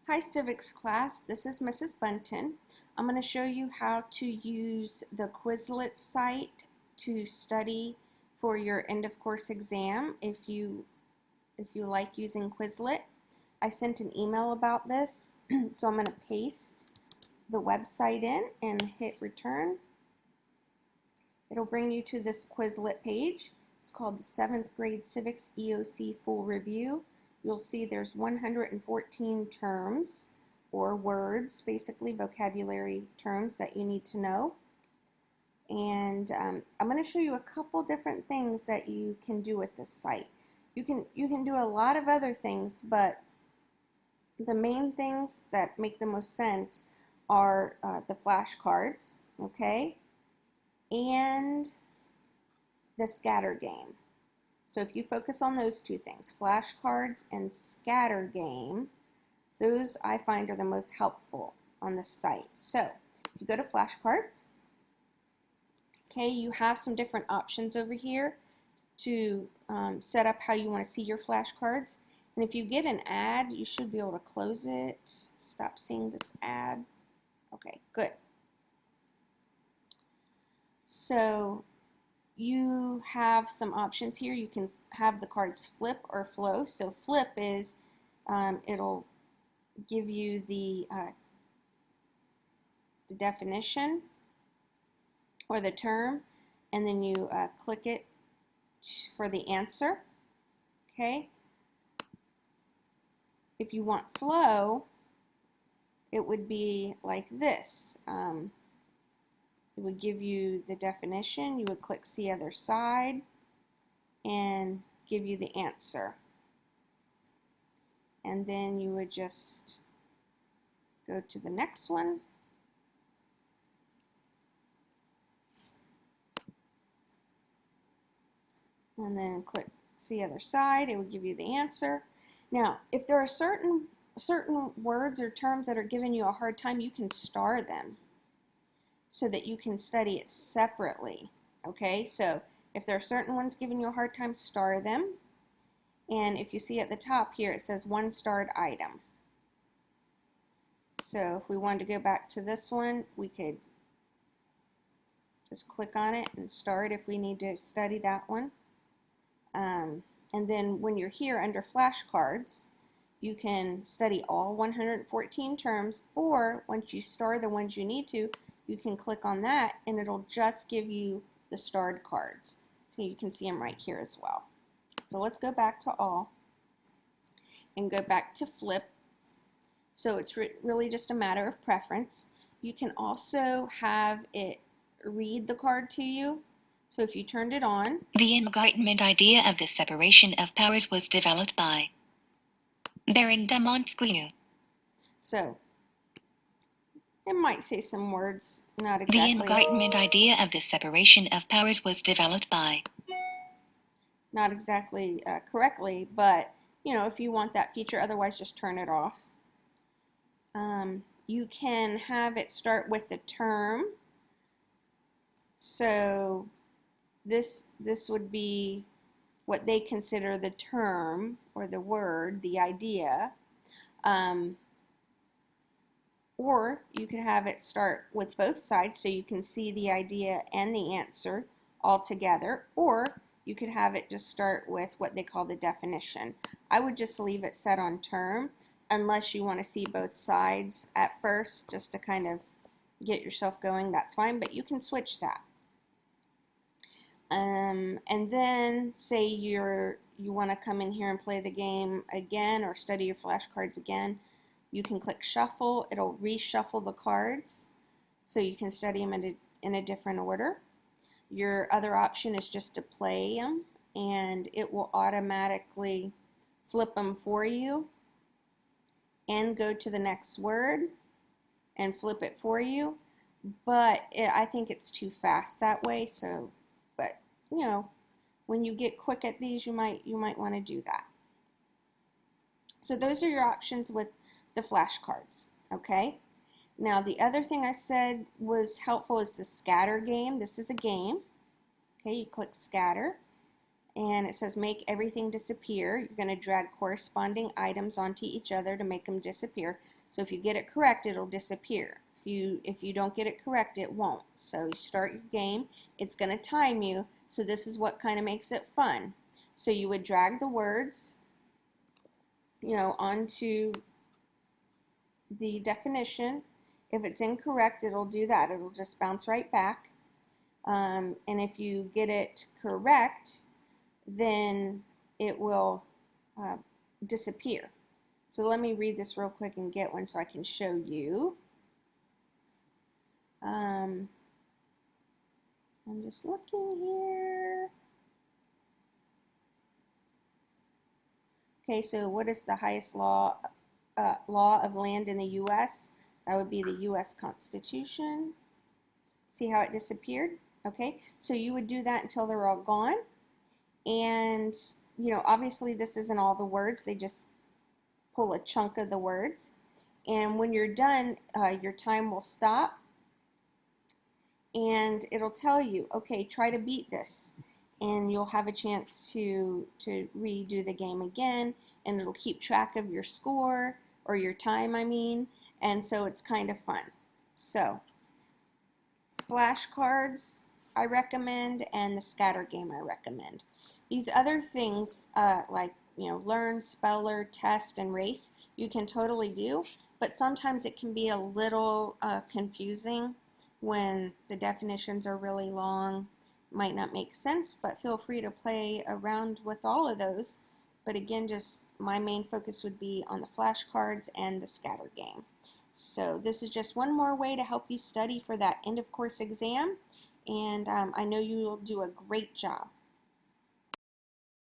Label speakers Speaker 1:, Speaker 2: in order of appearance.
Speaker 1: Hi Civics class, this is Mrs. Bunton. I'm going to show you how to use the Quizlet site to study for your end of course exam if you like using Quizlet. I sent an email about this, so I'm going to paste the website in and hit return. It'll bring you to this Quizlet page. It's called the 7th grade Civics EOC full review. You'll see there's 114 terms or words, basically vocabulary terms that you need to know. And I'm going to show you a couple different things that you can do with this site. You can do a lot of other things, but the main things that make the most sense are the flashcards, okay, and the scatter game. So if you focus on those two things, flashcards and scatter game, those I find are the most helpful on the site. So if you go to flashcards, okay, you have some different options over here to set up how you want to see your flashcards. And if you get an ad, you should be able to close it. Stop seeing this ad. Okay, good. So you have some options here. You can have the cards flip or flow. So flip is it'll give you the definition or the term, and then you click it for the answer. Okay. If you want flow, it would be like this. It would give you the definition. You would click see other side and give you the answer. And then you would just go to the next one. And then click see other side. It would give you the answer. Now, if there are certain words or terms that are giving you a hard time, you can star them so that you can study it separately. Okay, so if there are certain ones giving you a hard time, star them. And if you see at the top here, it says 1 starred item. So if we wanted to go back to this one, we could just click on it and star it if we need to study that one. And then when you're here under flashcards, you can study all 114 terms, or once you star the ones you need to, you can click on that and it'll just give you the starred cards. So you can see them right here as well. So let's go back to all and go back to flip. So it's really just a matter of preference. You can also have it read the card to you. So if you turned it on.
Speaker 2: The Enlightenment idea of the separation of powers was developed by Baron de Montesquieu.
Speaker 1: So it might say some words not exactly.
Speaker 2: The Enlightenment idea of the separation of powers was developed by.
Speaker 1: Not exactly correctly, but you know, if you want that feature, otherwise just turn it off. You can have it start with the term. So this would be what they consider the term or the word, the idea. Or you could have it start with both sides so you can see the idea and the answer all together, or you could have it just start with what they call the definition. I would just leave it set on term unless you want to see both sides at first just to kind of get yourself going. That's fine, but you can switch that. And then say you want to come in here and play the game again or study your flashcards again. You can click shuffle. It'll reshuffle the cards so you can study them in a different order. Your other option is just to play them, and it will automatically flip them for you and go to the next word and flip it for you. But I think it's too fast that way. So, but you know, when you get quick at these, you might want to do that. So those are your options with the flashcards, okay? Now the other thing I said was helpful is the scatter game. This is a game. Okay, you click scatter and it says make everything disappear. You're going to drag corresponding items onto each other to make them disappear. So if you get it correct, it'll disappear. If you don't get it correct, it won't. So you start your game. It's going to time you. So this is what kind of makes it fun. So you would drag the words, onto the definition. If it's incorrect, it'll do that. It'll just bounce right back. And if you get it correct, then it will disappear. So let me read this real quick and get one so I can show you. I'm just looking here. Okay, so what is the highest law of land in the U.S.? That would be the U.S. Constitution. See how it disappeared? Okay, so you would do that until they're all gone. And, obviously this isn't all the words. They just pull a chunk of the words. And when you're done, your time will stop. And it'll tell you, okay, try to beat this. And you'll have a chance to redo the game again. And it'll keep track of your score, or your time, I mean. And so it's kind of fun. So, flashcards I recommend, and the scatter game I recommend. These other things, like learn, speller, test, and race, you can totally do, but sometimes it can be a little confusing when the definitions are really long. Might not make sense, but feel free to play around with all of those. But again, just my main focus would be on the flashcards and the scatter game. So this is just one more way to help you study for that end of course exam, and I know you will do a great job.